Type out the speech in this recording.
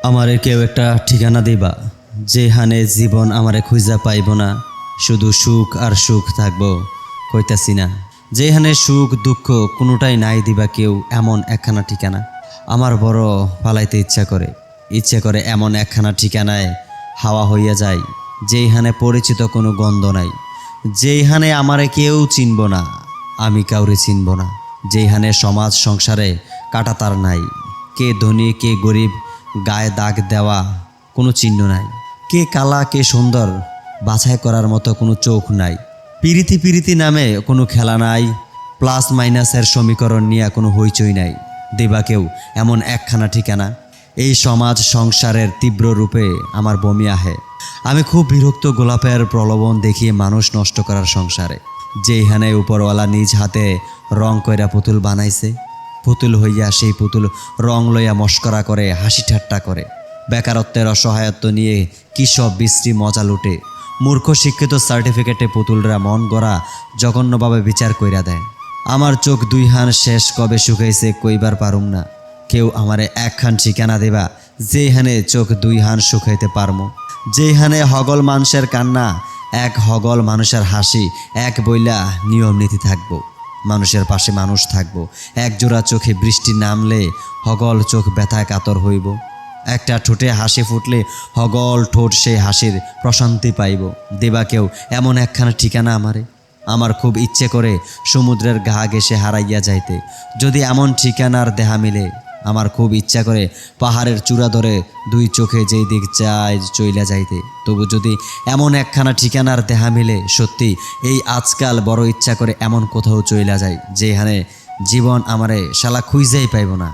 আমারে কেউ একটা ঠিকানা দিবা যেখানে জীবন আমারে খুঁজা পাইব না, শুধু সুখ আর সুখ থাকবো কইতাছি না। যেখানে সুখ দুঃখ কোনোটাই নাই দিবা কেউ, এমন একখানা ঠিকানা আমার বড় পালাইতে ইচ্ছা করে এমন একখানা ঠিকানায় হাওয়া হইয়া যায়, যেইখানে পরিচিত কোনো গন্ধ নাই, যেইখানে আমারে কেউ চিনব না, আমি কাউরে চিনব না, যেইখানে সমাজ সংসারে কাটাতার নাই, কে ধনী কে গরিব গায়ে দাগ দেওয়া কোনো চিহ্ন নাই, কে কালা কে সুন্দর বাছাই করার মতো কোনো চোখ নাই, পিরিতি নামে কোনো খেলা নাই, প্লাস মাইনাসের সমীকরণ নিয়ে কোনো হইচই নাই। দেবা কেউ এমন একখানা ঠিকানা। এই সমাজ সংসারের তীব্র রূপে আমার বমি আহে। আমি খুব বিরক্ত গোলাপের প্রলোভন দেখিয়ে মানুষ নষ্ট করার সংসারে, যেইখানে উপরওয়ালা নিজ হাতে রং কইরা পুতুল বানাইছে, পুতুল হইয়া সেই পুতুল রং লইয়া মস্করা করে, হাসি ঠাট্টা করে, বেকারত্বের অসহায়ত্ব নিয়ে কী সব বিশ্রী মজা লুটে, মূর্খ শিক্ষিত সার্টিফিকেটে পুতুলরা মন গড়া জঘন্যভাবে বিচার কইরা দেয়। আমার চোখ দুই হান শেষ কবে শুকাইছে কইবার পারুম না। কেউ আমারে একখান ঠিকানা দেবা যেইখানে চোখ দুই হান শুকাইতে পারমু, যেইখানে হগল মানুষের কান্না এক হগল মানুষের হাসি এক বইলা নিয়ম নীতি থাকবো, মানুষের পাশে মানুষ থাকবো, এক জোড়া চোখে বৃষ্টি নামলে হগল চোখ ব্যথায় কাতর হইব, একটা ঠোঁটে হাসি ফুটলে হগল ঠোঁট সেই হাসির প্রশান্তি পাইব। দেবা কেউ এমন একখানা ঠিকানা আমারে। আমার খুব ইচ্ছে করে সমুদ্রের ঘা ঘেঁষে হারাইয়া যাইতে, যদি এমন ঠিকানার দেহা মিলে। আমার খুব ইচ্ছা করে পাহাড়ের চূড়া ধরে দুই চোখে যেই দিক চায় চইলা যাইতে, তবু যদি এমন একখানা ঠিকানার দেহা মিলে। সত্যি এই আজকাল বড় ইচ্ছা করে এমন কোথাও চইলা যায় যেখানে জীবন আমারে শালা খুঁজেই পাইব না।